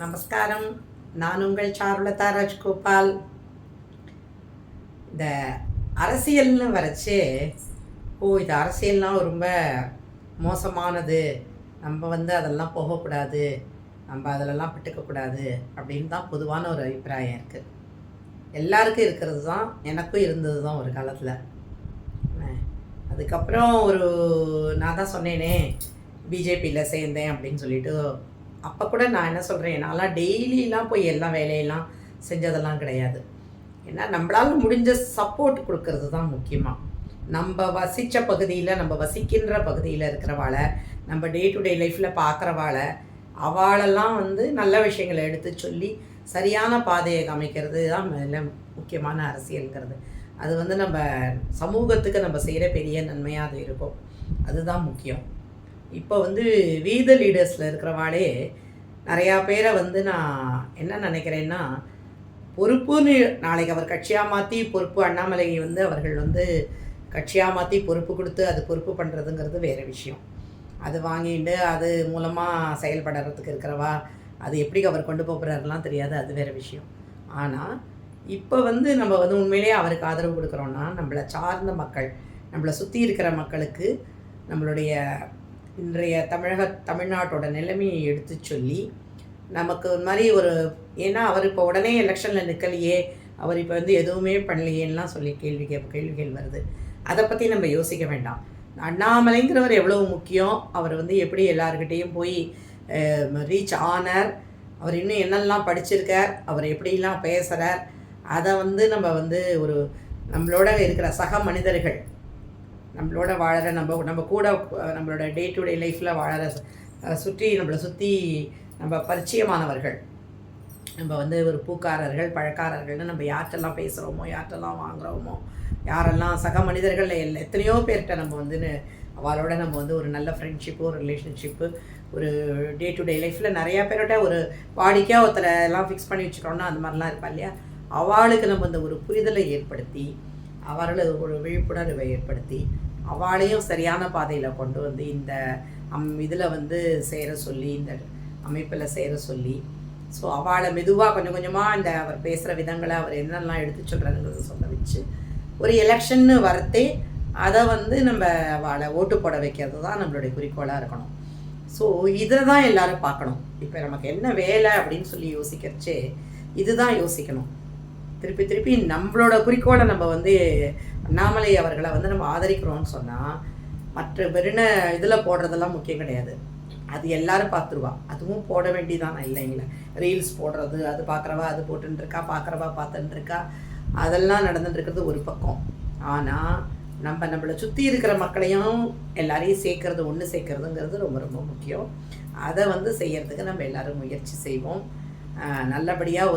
நமஸ்காரம். நான் உங்கள் சாருலதா ராஜ்கோபால். இந்த அரசியல்னு வரைச்சே இது அரசியல்னால் ரொம்ப மோசமானது, நம்ம அதெல்லாம் போகக்கூடாது, நம்ம அதிலெல்லாம் பட்டுக்கக்கூடாது அப்படின்னு தான் பொதுவான ஒரு அபிப்பிராயம் இருக்குது. எல்லாருக்கும் இருக்கிறது தான், எனக்கும் இருந்தது தான் ஒரு காலத்தில். அதுக்கப்புறம் நான் தான் சொன்னேனே பிஜேபியில் சேர்ந்தேன் அப்படின்னு சொல்லிட்டு, அப்போ கூட நான் என்ன சொல்கிறேன், நான்லாம் டெய்லிலாம் போய் எல்லா வேலையெல்லாம் செஞ்சதெல்லாம் கிடையாது. ஏன்னா நம்மளால் முடிஞ்ச சப்போர்ட் கொடுக்கறது தான் முக்கியமாக. நம்ம வசித்த பகுதியில், நம்ம வசிக்கின்ற பகுதியில் இருக்கிறவாளை, நம்ம டே டு டே லைஃப்பில் பார்க்குறவாளை, அவளெல்லாம் நல்ல விஷயங்களை எடுத்து சொல்லி சரியான பாதையை காமிக்கிறது தான் முக்கியமான அரசியல்ங்கிறது. அது நம்ம சமூகத்துக்கு நம்ம செய்கிற பெரிய நன்மையாக அது இருக்கும். அதுதான் முக்கியம். இப்போ வீத லீடர்ஸில் இருக்கிறவாளே நிறையா பேரை நான் என்ன நினைக்கிறேன்னா, பொறுப்புன்னு நாளைக்கு அவர் கட்சியாக மாற்றி பொறுப்பு அண்ணாமலை அவர்கள் கட்சியாக மாற்றி பொறுப்பு கொடுத்து அது பொறுப்பு பண்ணுறதுங்கிறது வேறு விஷயம். அது வாங்கிட்டு அது மூலமாக செயல்படுறதுக்கு இருக்கிறவா, அது எப்படி அவர் கொண்டு போகிறாருலாம் தெரியாது, அது வேறு விஷயம். ஆனால் இப்போ நம்ம உண்மையிலேயே அவருக்கு ஆதரவு கொடுக்குறோன்னா, நம்மளை சார்ந்த மக்கள், நம்மளை சுற்றி இருக்கிற மக்களுக்கு நம்மளுடைய இன்றைய தமிழ்நாட்டோட நிலைமையை எடுத்து சொல்லி நமக்கு ஒரு மாதிரி ஏன்னா அவர் இப்போ உடனே எலெக்ஷனில் நிற்கலையே, அவர் இப்போ எதுவுமே பண்ணலையேலாம் சொல்லி கேள்விகள் வருது. அதை பற்றி நம்ம யோசிக்க வேண்டாம். அண்ணாமலைங்கிறவர் எவ்வளோ முக்கியம், அவர் எப்படி எல்லாருக்கிட்டேயும் போய் ரீச் ஆனார், அவர் இன்னும் என்னெல்லாம் படிச்சிருக்கார், அவர் எப்படிலாம் பேசுகிறார், அதை நம்ம நம்மளோட இருக்கிற சக மனிதர்கள், நம்மளோட வாழற நம்ம கூட நம்மளோட டே டு டே லைஃப்பில் வாழற நம்மளை சுற்றி நம்ம பரிச்சயமானவர்கள், நம்ம ஒரு பூக்காரர்கள் பழக்காரர்கள்னு நம்ம யார்கிட்டெல்லாம் பேசுகிறோமோ, யார்கிட்டெல்லாம் வாங்குகிறோமோ, யாரெல்லாம் சக மனிதர்கள் எத்தனையோ பேர்கிட்ட நம்ம அவளோட நம்ம ஒரு நல்ல ஃப்ரெண்ட்ஷிப்பு, ஒரு ரிலேஷன்ஷிப்பு, ஒரு டே டு டே லைஃப்பில் நிறையா பேர்கிட்ட ஒரு வாடிக்கையாக ஒருத்தரை எல்லாம் ஃபிக்ஸ் பண்ணி வச்சுக்கிறோன்னா அந்த மாதிரிலாம் இருப்பா இல்லையா, அவளுக்கு நம்ம ஒரு புரிதலை ஏற்படுத்தி, அவர்களை ஒரு விழிப்புணர்வை ஏற்படுத்தி, அவளையும் சரியான பாதையில் கொண்டு இந்த இதில் சேர சொல்லி, இந்த அமைப்பில் சேர சொல்லி, ஸோ அவளை மெதுவாக கொஞ்சம் கொஞ்சமாக அவர் பேசுகிற விதங்களை, அவர் என்னெல்லாம் எடுத்து சொல்கிறாருங்கிறத சொல்ல வச்சு ஒரு எலெக்ஷன்னு வரத்தே அதை நம்ம அவளை ஓட்டு போட வைக்கிறது தான் நம்மளுடைய குறிக்கோளாக இருக்கணும். ஸோ இதை தான் எல்லோரும் பார்க்கணும். இப்போ நமக்கு என்ன வேலை அப்படின்னு சொல்லி யோசிக்கிறச்சே இதுதான் யோசிக்கணும். திருப்பி நம்மளோட குறிக்கோளை நம்ம அண்ணாமலை அவர்களை நம்ம ஆதரிக்கிறோம்னு சொன்னால் மற்ற வெறுன இதில் போடுறதெல்லாம் முக்கியம் கிடையாது. அது எல்லாரும் பார்த்துருவா, அதுவும் போட வேண்டியதானா இல்லைங்களே. ரீல்ஸ் போடுறது, அது பார்க்குறவா அது போட்டுருக்கா, பார்க்குறவா பார்த்துட்டுருக்கா, அதெல்லாம் நடந்துட்டுருக்கிறது ஒரு பக்கம். ஆனால் நம்மளை சுற்றி இருக்கிற மக்களையும் எல்லாரையும் ஒன்று சேர்க்கறதுங்கிறது ரொம்ப ரொம்ப முக்கியம். அதை செய்யறதுக்கு நம்ம எல்லோரும் முயற்சி செய்வோம். நல்லபடியாக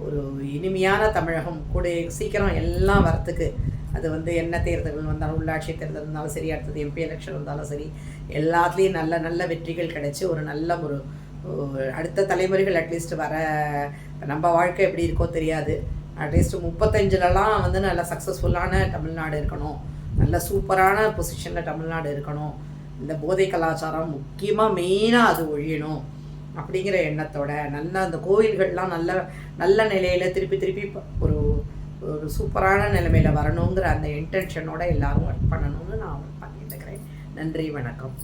ஒரு இனிமையான தமிழகம் கூட சீக்கிரம் எல்லாம் வரத்துக்கு, அது என்ன தேர்தல்கள் வந்தாலும், உள்ளாட்சி தேர்தல் இருந்தாலும் சரி, அடுத்தது எம்பி எலெக்ஷன் வந்தாலும் சரி, எல்லாத்துலேயும் நல்ல நல்ல வெற்றிகள் கிடைச்சி ஒரு நல்ல அடுத்த தலைமுறைகள் அட்லீஸ்ட் வர நம்ம வாழ்க்கை எப்படி இருக்கோ தெரியாது, அட்லீஸ்ட் 35லலாம் நல்ல சக்ஸஸ்ஃபுல்லான தமிழ்நாடு இருக்கணும், நல்ல சூப்பரான பொசிஷனில் தமிழ்நாடு இருக்கணும், இந்த போதை கலாச்சாரம் முக்கியமாக மெயினாக அது ஒழியணும் அப்படிங்கிற எண்ணத்தோட நல்ல அந்த கோவில்கள்லாம் நல்ல நல்ல நிலையில் திருப்பி ஒரு சூப்பரான நிலைமையில் வரணுங்கிற அந்த இன்டென்ஷனோட எல்லாரும் ஒர்க் பண்ணணும்னு நான் பண்ணிட்டு இருக்கிறேன். நன்றி, வணக்கம்.